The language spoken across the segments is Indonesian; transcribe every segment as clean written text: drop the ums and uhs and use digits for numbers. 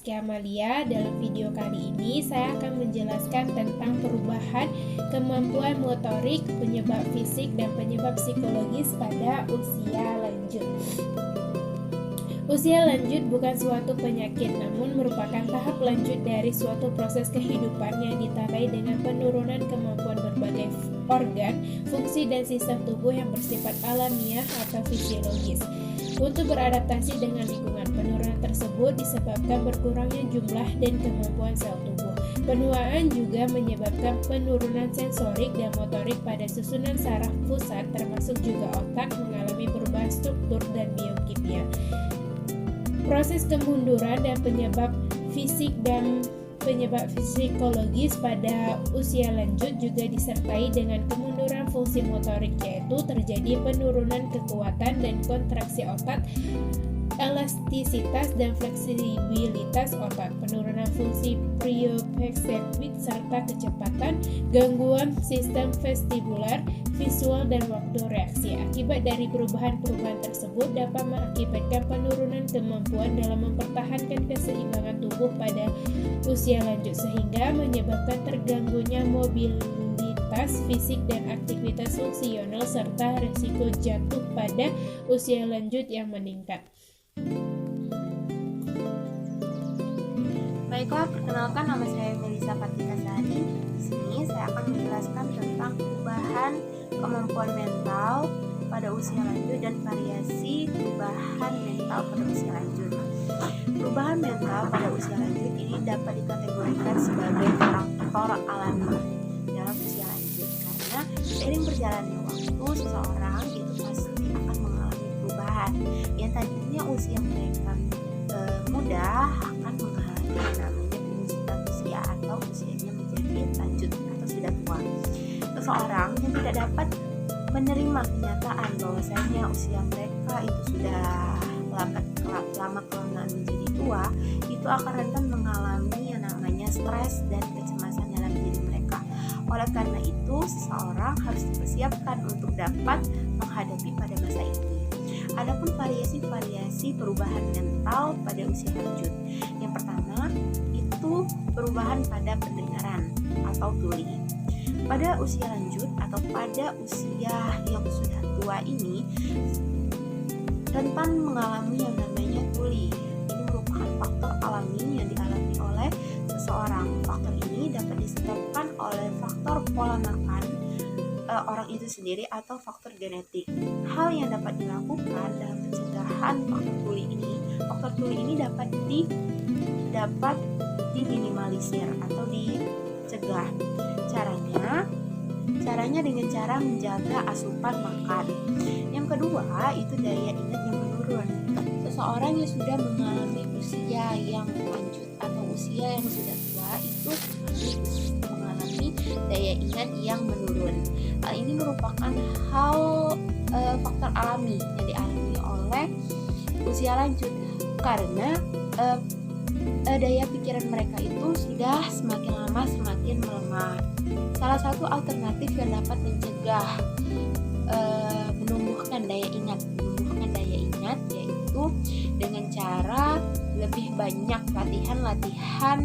Rizky Amalia. Dalam video kali ini saya akan menjelaskan tentang perubahan kemampuan motorik, penyebab fisik, dan penyebab psikologis pada usia lanjut. Usia lanjut bukan suatu penyakit, namun merupakan tahap lanjut dari suatu proses kehidupan yang ditandai dengan penurunan kemampuan berbagai organ, fungsi, dan sistem tubuh yang bersifat alamiah atau fisiologis untuk beradaptasi dengan lingkungan. Penurunan tersebut disebabkan berkurangnya jumlah dan kemampuan sel tubuh. Penuaan juga menyebabkan penurunan sensorik dan motorik pada susunan saraf pusat, termasuk juga otak mengalami perubahan struktur dan biokimia. Proses kemunduran dan penyebab fisik dan penyebab psikologis pada usia lanjut juga disertai dengan kemunduran fungsi motorik, yaitu terjadi penurunan kekuatan dan kontraksi otak, elastisitas dan fleksibilitas otak, penurunan fungsi proprioceptif serta kecepatan, gangguan sistem vestibular, visual, dan waktu reaksi. Akibat dari perubahan-perubahan tersebut dapat mengakibatkan penurunan kemampuan dalam mempertahankan keseimbangan tubuh pada usia lanjut, sehingga menyebabkan terganggunya mobilitas fisik dan aktivitas fungsional serta risiko jatuh pada usia lanjut yang meningkat. Baiklah, perkenalkan, nama saya Melisa Fatika Sari. Di sini saya akan menjelaskan tentang perubahan kemampuan mental pada usia lanjut dan variasi perubahan mental pada usia lanjut. Perubahan mental pada usia lanjut ini dapat dikategorikan sebagai faktor alami dalam usia lanjut, karena seiring berjalannya waktu seseorang itu pasti akan mengalami perubahan. Yang tadinya usia mereka muda akan mengalami yang namanya pengusitan usia atau usianya menjadi lanjut atau sudah tua. Seseorang yang tidak dapat menerima kenyataan bahwasanya usia mereka itu sudah lama-kelamaan menjadi tua, itu akan rentan mengalami yang namanya stres dan kecemasan dalam diri mereka. Oleh karena itu, seseorang harus dipersiapkan untuk dapat menghadapi pada masa ini. Adapun variasi-variasi perubahan mental pada usia lanjut. Yang pertama, itu perubahan pada pendengaran atau tuli. Pada usia lanjut atau pada usia yang sudah tua ini rentan mengalami yang namanya tuli. Ini merupakan faktor alami yang dialami oleh seseorang. Faktor ini dapat disebabkan oleh faktor pola makan orang itu sendiri atau faktor genetik. Hal yang dapat dilakukan dalam pencegahan faktor tuli ini dapat diminimalisir atau dicegah. Caranya dengan cara menjaga asupan makan. Yang kedua, itu daya ingat yang menurun. Seseorang yang sudah mengalami usia yang lanjut atau usia yang sudah tua itu mengalami daya ingat yang menurun. Hal ini merupakan faktor alami yang dialami oleh usia lanjut, karena daya pikiran mereka itu sudah semakin lama semakin melemah. Salah satu alternatif yang dapat mencegah menumbuhkan daya ingat yaitu dengan cara lebih banyak latihan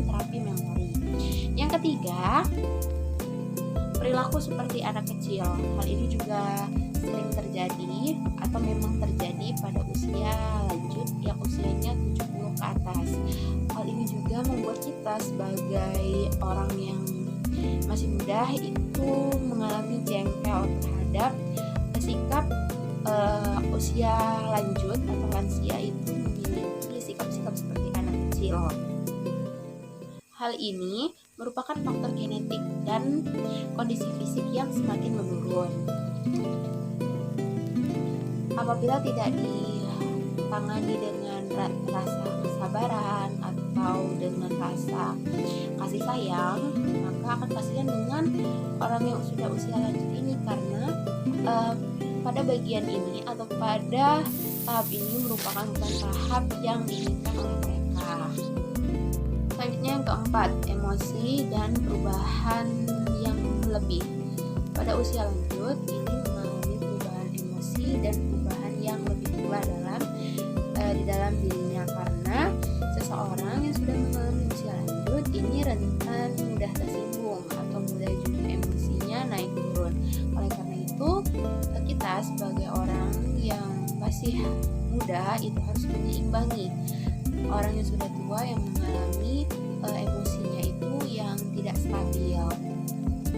terapi memori. Yang ketiga, perilaku seperti anak kecil. Hal ini juga sering terjadi atau memang terjadi pada usia lanjut yang usianya 70 ke atas. Hal ini juga membuat kita sebagai orang yang masih muda itu mengalami jengkel terhadap sikap usia lanjut atau lansia itu memiliki sikap-sikap seperti anak kecil. Hal ini merupakan faktor genetik dan kondisi fisik yang semakin menurun. Apabila tidak ditangani dengan rasa kesabaran atau dengan rasa kasih sayang, maka akan kasihan dengan orang yang sudah usia lanjut ini, karena pada bagian ini atau pada tahap ini merupakan bukan tahap yang diinginkan oleh mereka. Selanjutnya yang keempat, emosi dan perubahan yang lebih. Pada usia lanjut ini mengalami perubahan emosi dan perubahan yang lebih pula dalam di dalam dirinya, karena seseorang yang sudah mengalami usia lanjut ini rentan mudah tersinggung atau mudah juga emosinya naik turun. Oleh karena itu, kita sebagai orang yang masih muda itu harus menyeimbangi orang yang sudah tua yang mengalami emosinya itu yang tidak stabil.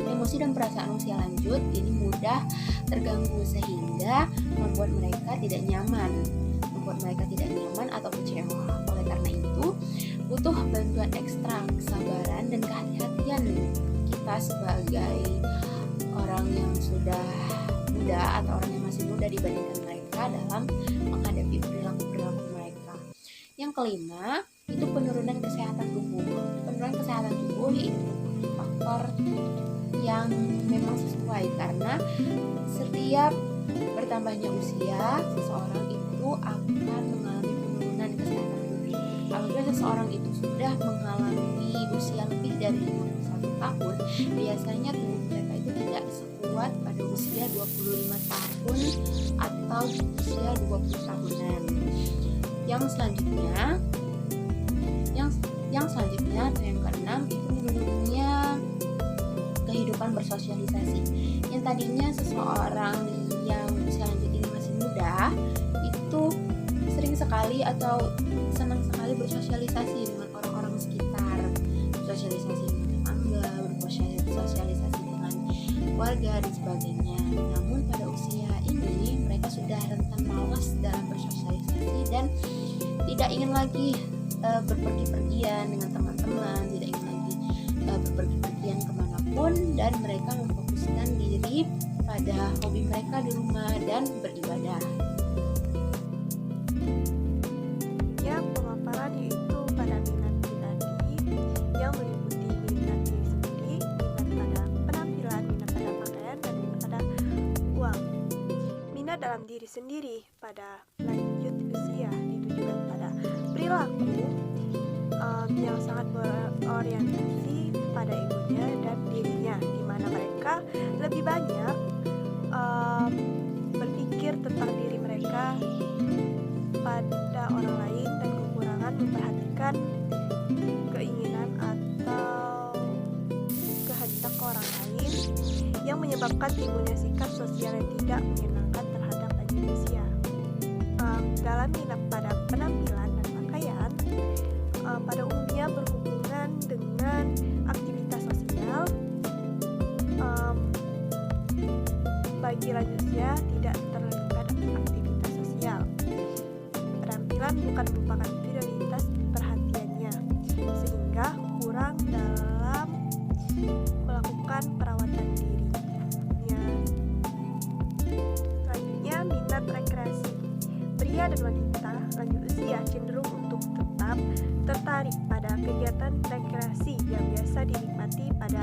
Emosi dan perasaan usia lanjut ini mudah terganggu sehingga membuat mereka tidak nyaman atau kecewa. Oleh karena itu, butuh bantuan ekstra kesabaran dan kehati-hatian kita sebagai orang yang sudah muda atau orang yang masih muda dibandingkan mereka dalam menghadapi perilaku-perilaku mereka. Yang kelima, itu penurunan kesehatan tubuh. Penurunan kesehatan tubuh itu faktor yang memang sesuai, karena setiap bertambahnya usia seseorang itu akan mengalami penurunan kesehatan tubuh. Apabila seseorang itu sudah mengalami usia lebih dari 51 tahun, biasanya tubuh mereka itu tidak sekuat pada usia 25 tahun atau usia 20 tahunan. Yang selanjutnya atau yang keenam itu menurunnya kehidupan bersosialisasi. Yang tadinya seseorang yang usia lanjut ini masih muda itu sering sekali atau senang sekali bersosialisasi dengan orang-orang sekitar, bersosialisasi dengan tetangga, bersosialisasi dengan keluarga dan sebagainya. Namun pada usia ini mereka sudah rentan malas dalam bersosialisasi dan tidak ingin lagi berpergi-pergian dengan teman-teman, tidak ingin lagi berpergi-pergian kemanapun, dan mereka memfokuskan diri pada hobi mereka di rumah dan beribadah. Ya, pemaparan yaitu pada minat pribadi yang meliputi minat diri sendiri, minat pada penampilan, minat pada pakaian, dan minat pada uang. Minat dalam diri sendiri pada lanjut usia ditujukan pada perilaku yang sangat berorientasi pada egonya dan dirinya, di mana mereka lebih banyak berpikir tentang diri mereka pada orang lain dan kekurangan memperhatikan keinginan atau kehendak orang lain, yang menyebabkan timbulnya sikap sosial yang tidak menyenangkan terhadap lanjut usia. Dalam minat pada penampilan dan pakaian, pada umumnya berhubungan dengan aktivitas sosial. Bagi lanjut usia tidak terlibat aktivitas sosial. Penampilan bukan merupakan prioritas perhatiannya, sehingga kurang dalam melakukan perawatan dirinya. Selanjutnya, minat rekreasi. Pria dan wanita lanjut usia cenderung untuk tetap tertarik pada kegiatan rekreasi yang biasa dinikmati pada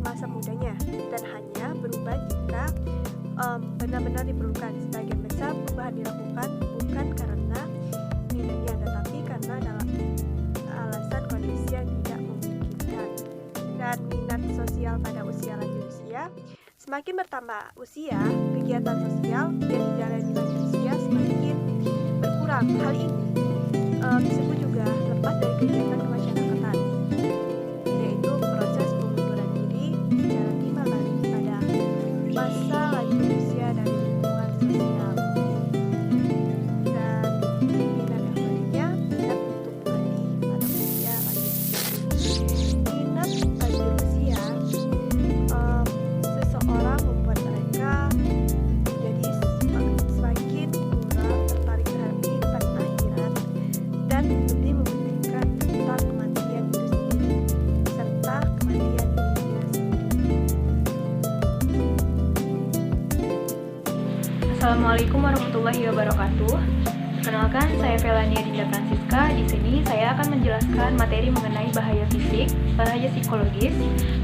masa mudanya dan hanya berubah jika benar-benar diperlukan. Sebagian besar perubahan dilakukan bukan karena minatnya, tetapi karena dalam alasan kondisi yang tidak memungkinkan. Dan minat sosial pada usia lanjut usia, semakin bertambah usia, kegiatan sosial yang dijalani lanjut usia semakin berkurang. Hal ini disebut juga lepas dari kegiatan kemasyarakatan, yaitu proses pengunduran diri secara timbal-balik pada masa lanjut usia dari lingkungan sosial. Dan minat yang selanjutnya, minat untuk mandi pada usia lanjut usia. Minat lanjut usia, seseorang membuat mereka menjadi semakin kurang tertarik terhadap kehidupan akhirat dan lebih mementingkan tentang kematian itu sendiri serta kematian dirinya sendiri. Assalamualaikum warahmatullahi wabarakatuh. Perkenalkan, saya Felania Dinda Francisca. Di sini saya akan menjelaskan materi mengenai bahaya fisik, bahaya psikologis,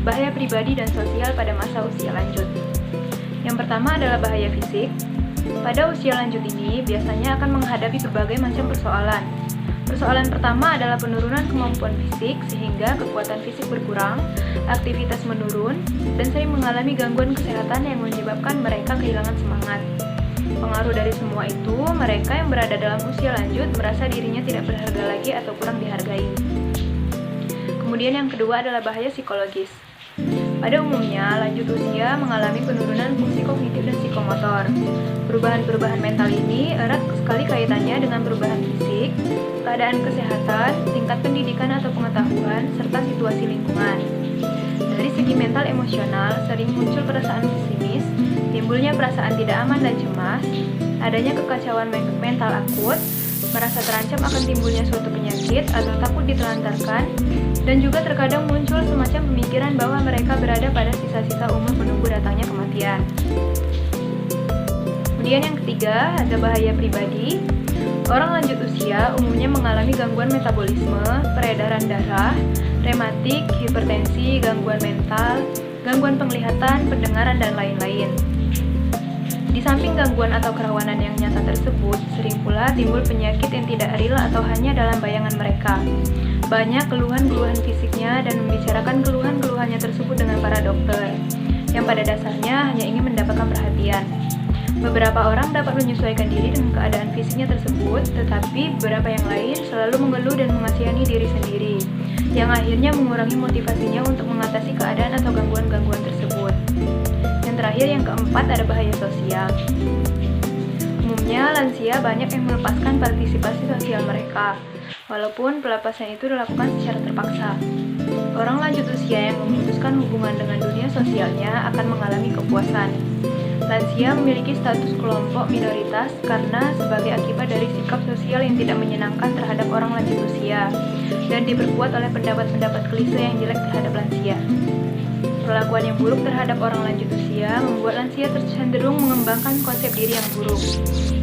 bahaya pribadi dan sosial pada masa usia lanjut. Yang pertama adalah bahaya fisik. Pada usia lanjut ini biasanya akan menghadapi berbagai macam persoalan. Persoalan pertama adalah penurunan kemampuan fisik sehingga kekuatan fisik berkurang, aktivitas menurun, dan sering mengalami gangguan kesehatan yang menyebabkan mereka kehilangan semangat. Pengaruh dari semua itu, mereka yang berada dalam usia lanjut merasa dirinya tidak berharga lagi atau kurang dihargai. Kemudian yang kedua adalah bahaya psikologis. Pada umumnya, lanjut usia mengalami penurunan fungsi kognitif dan psikomotor. Perubahan-perubahan mental ini erat sekali kaitannya dengan perubahan fisik, keadaan kesehatan, tingkat pendidikan atau pengetahuan, serta situasi lingkungan. Dari segi mental emosional, sering muncul perasaan pesimis, timbulnya perasaan tidak aman dan cemas, adanya kekacauan mental akut, merasa terancam akan timbulnya suatu penyakit atau takut ditelantarkan, dan juga terkadang muncul semacam pemikiran bahwa mereka berada pada sisa-sisa umur menunggu datangnya kematian. Kemudian yang ketiga, ada bahaya pribadi. Orang lanjut usia umumnya mengalami gangguan metabolisme, peredaran darah, rematik, hipertensi, gangguan mental, gangguan penglihatan, pendengaran, dan lain-lain. Di samping gangguan atau kerawanan yang nyata tersebut, sering pula timbul penyakit yang tidak real atau hanya dalam bayangan mereka. Banyak keluhan-keluhan fisiknya dan membicarakan keluhan-keluhannya tersebut dengan para dokter, yang pada dasarnya hanya ingin mendapatkan perhatian. Beberapa orang dapat menyesuaikan diri dengan keadaan fisiknya tersebut, tetapi beberapa yang lain selalu mengeluh dan mengasihani diri sendiri, yang akhirnya mengurangi motivasinya untuk mengatasi keadaan atau gangguan-gangguan tersebut. Yang terakhir, yang keempat, ada bahaya sosial. Umumnya, lansia banyak yang melepaskan partisipasi sosial mereka, walaupun pelepasan itu dilakukan secara terpaksa. Orang lanjut usia yang memutuskan hubungan dengan dunia sosialnya akan mengalami kepuasan. Lansia memiliki status kelompok minoritas karena sebagai akibat dari sikap sosial yang tidak menyenangkan terhadap orang lanjut usia dan diperkuat oleh pendapat-pendapat klise yang jelek terhadap lansia. Perlakuan yang buruk terhadap orang lanjut usia membuat lansia cenderung mengembangkan konsep diri yang buruk.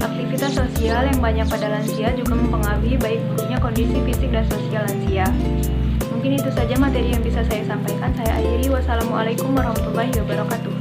Aktivitas sosial yang banyak pada lansia juga mempengaruhi baik buruknya kondisi fisik dan sosial lansia. Mungkin itu saja materi yang bisa saya sampaikan. Saya akhiri. Wassalamualaikum warahmatullahi wabarakatuh.